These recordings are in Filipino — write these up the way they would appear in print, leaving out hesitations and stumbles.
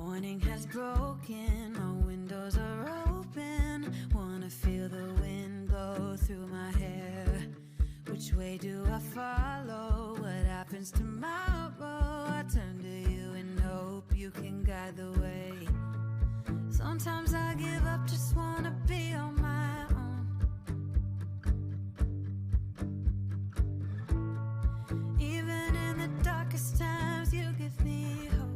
Morning has broken, my windows are open. Wanna feel the wind blow through my hair. Which way do I follow? What happens tomorrow? I turn to you and hope you can guide the way. Sometimes I give up, just wanna be on my own. Even in the darkest times, you give me hope.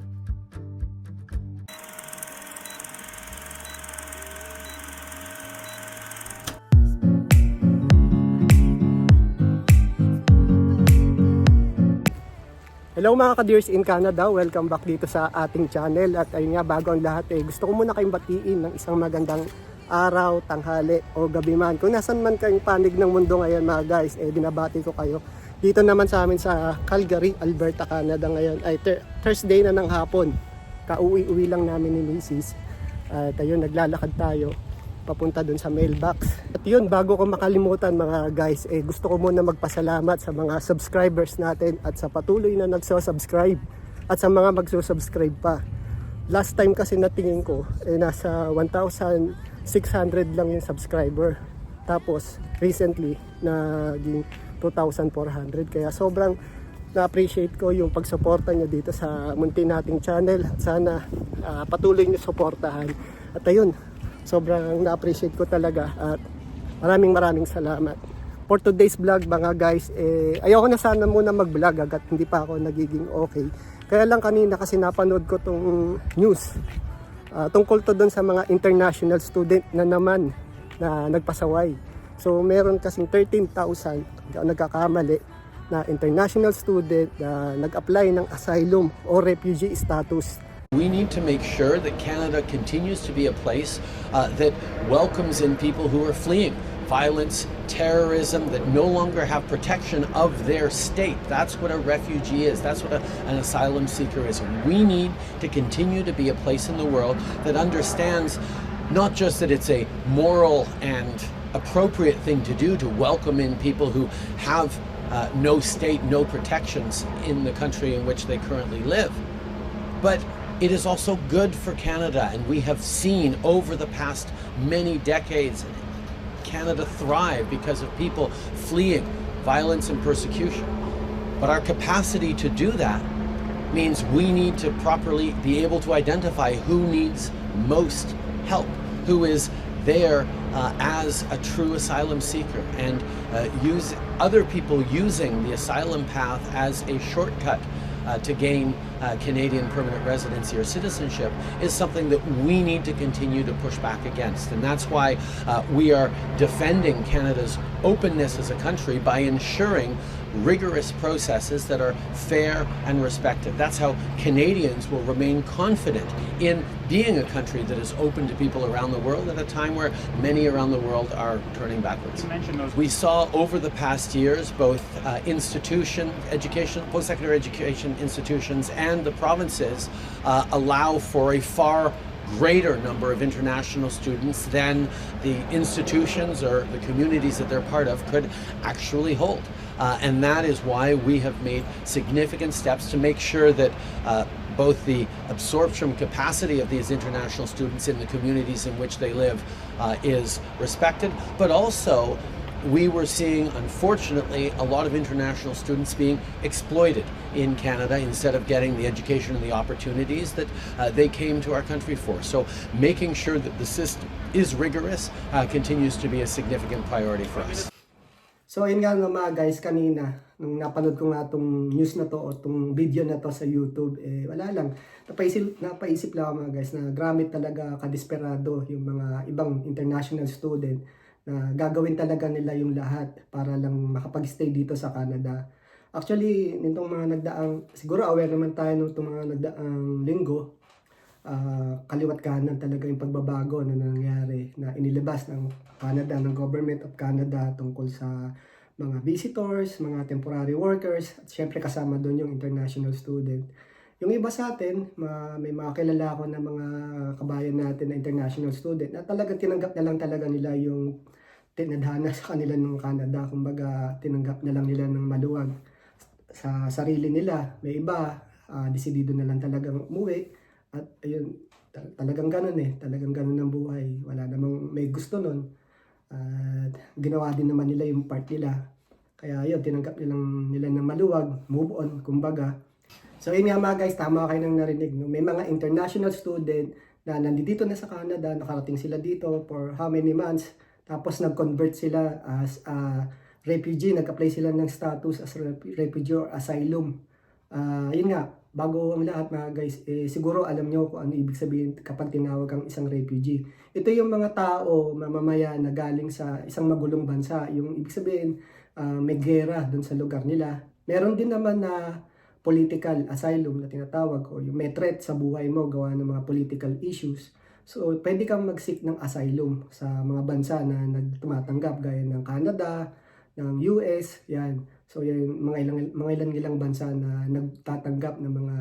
Hello mga ka-dears in Canada, welcome back dito sa ating channel. At ayun nga, bago ang lahat gusto ko muna kayong batiin ng isang magandang araw, tanghali o gabi man. Kung nasan man kayong panig ng mundo ngayon mga guys, binabati ko kayo. Dito naman sa amin sa Calgary, Alberta, Canada ngayon ay Thursday na ng hapon. Kauwi-uwi lang namin ni Mrs. At ayun, naglalakad tayo papunta dun sa mailbox. At yun, bago ko makalimutan mga guys, gusto ko muna magpasalamat sa mga subscribers natin at sa patuloy na nagsusubscribe at sa mga magsusubscribe pa. Last time kasi natingin ko, nasa 1,600 lang yung subscriber. Tapos, recently, naging 2,400. Kaya sobrang na-appreciate ko yung pagsuporta nyo dito sa munti nating channel. At sana patuloy nyo suportahan. At ayun, sobrang na-appreciate ko talaga at maraming salamat. For today's vlog mga guys, ayoko na sana muna mag-vlog agad, hindi pa ako nagiging okay. Kaya lang kanina kasi napanood ko tong news tungkol to doon sa mga international student na naman na nagpasaway. So meron kasing 13,000, hindi ako nagkakamali, na international student na nag-apply ng asylum o refugee status. We need to make sure that Canada continues to be a place that welcomes in people who are fleeing violence, terrorism, that no longer have protection of their state. That's what a refugee is. That's what an asylum seeker is. We need to continue to be a place in the world that understands not just that it's a moral and appropriate thing to do to welcome in people who have no state, no protections in the country in which they currently live, but it is also good for Canada, and we have seen over the past many decades Canada thrive because of people fleeing violence and persecution. But our capacity to do that means we need to properly be able to identify who needs most help, who is there as a true asylum seeker, and use other people using the asylum path as a shortcut to gain Canadian permanent residency or citizenship is something that we need to continue to push back against. And that's why we are defending Canada's openness as a country by ensuring rigorous processes that are fair and respected. That's how Canadians will remain confident in being a country that is open to people around the world at a time where many around the world are turning backwards. We saw over the past years both post-secondary education institutions and the provinces allow for a far greater number of international students than the institutions or the communities that they're part of could actually hold. And that is why we have made significant steps to make sure that both the absorption capacity of these international students in the communities in which they live is respected, but also we were seeing, unfortunately, a lot of international students being exploited in Canada instead of getting the education and the opportunities that they came to our country for. So making sure that the system is rigorous continues to be a significant priority for us. So ayun nga mga guys, kanina nung napanood ko nga tong news na to o tong video na to sa YouTube, wala lang, napaisip lang mga guys na grabe talaga kadesperado yung mga ibang international student na gagawin talaga nila yung lahat para lang makapag-stay dito sa Canada. Actually, nitong mga nagdaang, siguro aware naman tayo nitong mga nagdaang linggo, kaliwat kanan talaga yung pagbabago na nangyari, na inilabas ng Canada, ng Government of Canada tungkol sa mga visitors, mga temporary workers, at syempre kasama doon yung international student. Yung iba sa atin, may mga kilala ko na mga kabayan natin na international student na talagang tinanggap na lang talaga nila yung tinadhana sa kanila ng Canada. Kumbaga, tinanggap na lang nila ng maluwag sa sarili nila. May iba, desidido na lang talagang umuwi. At ayun, talagang ganun talagang ganun ang buhay. Wala namang may gusto nun. At ginawa din naman nila yung part nila. Kaya yun, tinanggap nila ng maluwag, move on, kumbaga. So yun nga mga guys, tama kayo nang narinig. No? May mga international student na nandito na sa Canada, nakarating sila dito for how many months, tapos nag-convert sila as refugee, nag-apply sila ng status as refugee or asylum. Yun nga, bago ang lahat mga guys, siguro alam nyo kung ano ibig sabihin kapag tinawag kang isang refugee. Ito yung mga tao, mamamayan na galing sa isang magulong bansa. Yung ibig sabihin, may gera dun sa lugar nila. Meron din naman na political asylum na tinatawag o yung may threat sa buhay mo gawa ng mga political issues. So, pwede kang mag-seek ng asylum sa mga bansa na nagtumatanggap gaya ng Canada, ng US, yan. So, yan mga ilang bansa na nagtatanggap ng mga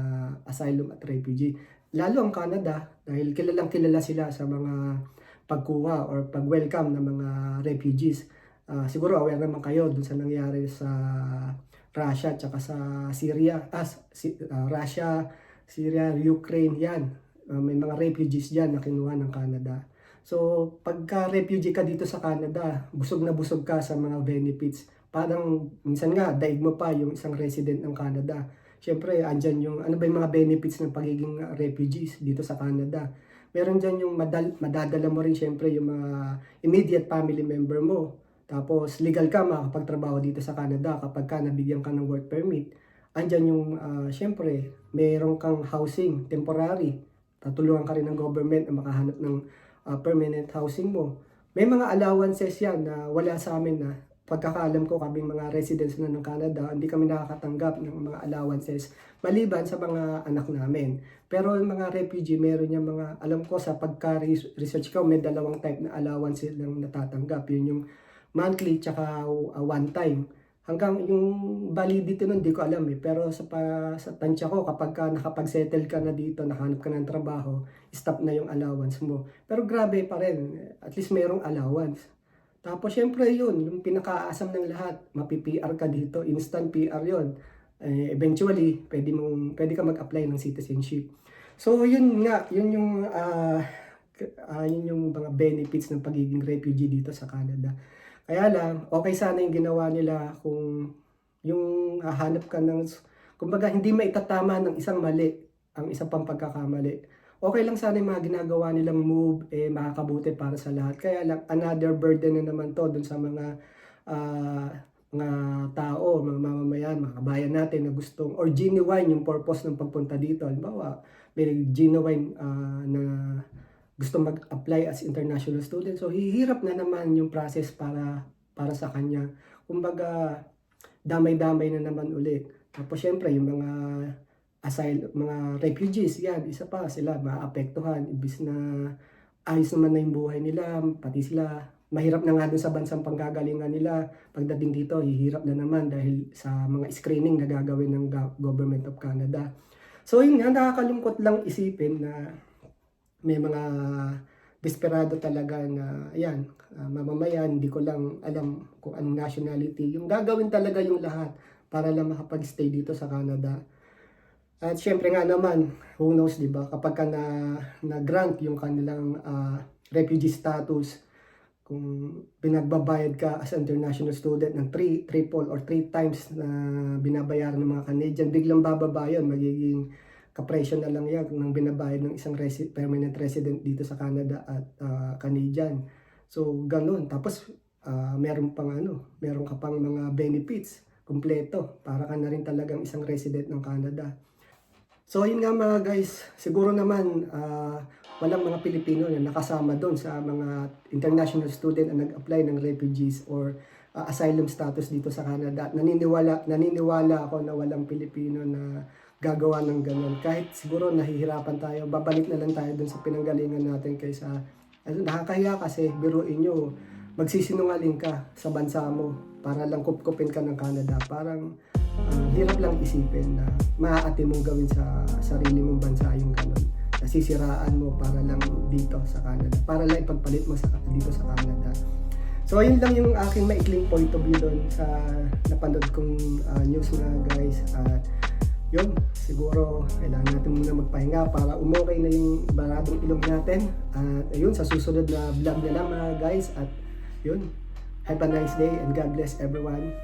asylum at refugee. Lalo ang Canada dahil kilalang kilala sila sa mga pagkuha or pag-welcome ng mga refugees. Siguro aware naman kayo dun sa nangyari sa Russia at sa Syria, Russia, Syria, Ukraine, yan. May mga refugees dyan na kinuha ng Canada. So, pagka refugee ka dito sa Canada, busog na busog ka sa mga benefits. Parang, minsan nga, daig mo pa yung isang resident ng Canada. Siyempre, andyan yung, ano ba yung mga benefits ng pagiging refugees dito sa Canada. Meron dyan yung madadala mo rin siyempre yung mga immediate family member mo. Tapos, legal ka makapagtrabaho dito sa Canada kapag ka nabigyan ka ng work permit. Andyan yung, syempre, meron kang housing, temporary. Tatulungan ka rin ng government na makahanap ng permanent housing mo. May mga allowances yan na wala sa amin na pagkakaalam ko kaming mga residents na ng Canada, hindi kami nakakatanggap ng mga allowances maliban sa mga anak namin. Pero yung mga refugee, meron yung mga, alam ko sa pagka-research ko, may dalawang type na allowances lang natatanggap. Yun yung monthly tsaka one time. Hanggang yung validity nun, di ko alam pero sa tansya ko, kapag ka nakapag-settle ka na dito, nakahanap ka ng trabaho, stop na yung allowance mo. Pero grabe pa rin, at least mayroong allowance. Tapos syempre yun, yung pinakaasam ng lahat, mapi-PR ka dito, instant PR yun. Eventually, pwede ka mag-apply ng citizenship. So yun nga, yun yung mga benefits ng pagiging refugee dito sa Canada. Kaya lang, okay sana yung ginawa nila kung yung hahanap ka ng, kumbaga hindi maitatama ng isang mali, ang isang pang pagkakamali. Okay lang sana yung mga ginagawa nilang move, makakabuti para sa lahat. Kaya lang, another burden na naman to dun sa mga tao, mga mamamayan, mga kabayan natin na gustong, or genuine yung purpose ng pagpunta dito. Halimbawa, may genuine na gusto mag-apply as international student. So, hihirap na naman yung process para sa kanya. Kumbaga, damay-damay na naman ulit. Tapos, syempre, yung mga mga refugees, yan, isa pa, sila maapektuhan. Ibis na ayos naman na yung buhay nila, pati sila, mahirap na nga doon sa bansang panggagalingan nila. Pagdating dito, hihirap na naman dahil sa mga screening na gagawin ng Government of Canada. So, yun nga, nakakalungkot lang isipin na may mga desperado talaga na, ayan, mamamayan, hindi ko lang alam kung anong nationality. Yung gagawin talaga yung lahat para lang makapag-stay dito sa Canada. At syempre nga naman, who knows, di ba, kapag ka na-grant yung kanilang refugee status, kung pinagbabayad ka as international student ng triple or 3 times na binabayaran ng mga Canadian, biglang bababa yun, magiging kapresyo na lang yan ng binabayad ng isang permanent resident dito sa Canada at Canadian. So, ganun. Tapos, meron ka pang mga benefits kompleto para ka na rin talagang isang resident ng Canada. So, yun nga mga guys, siguro naman walang mga Pilipino na nakasama doon sa mga international student na nag-apply ng refugees or asylum status dito sa Canada. Naniniwala ako na walang Pilipino na gagawa ng ganun. Kahit siguro nahihirapan tayo, babalik na lang tayo dun sa pinanggalingan natin kaysa, nakakahiya kasi, biruin nyo, magsisinungaling ka sa bansa mo para lang kupkupin ka ng Canada. Parang hirap lang isipin na maaati mong gawin sa sarili mong bansa yung ganun. Nasisiraan mo para lang dito sa Canada. Para lang ipagpalit mo dito sa Canada. So, yun lang yung aking maikling point of view doon sa napanood kong news na guys. yun, siguro kailangan natin muna magpahinga para umokay na yung baradong ilong natin. At ayun, sa susunod na vlog na lang mga guys. At yun, have a nice day and God bless everyone.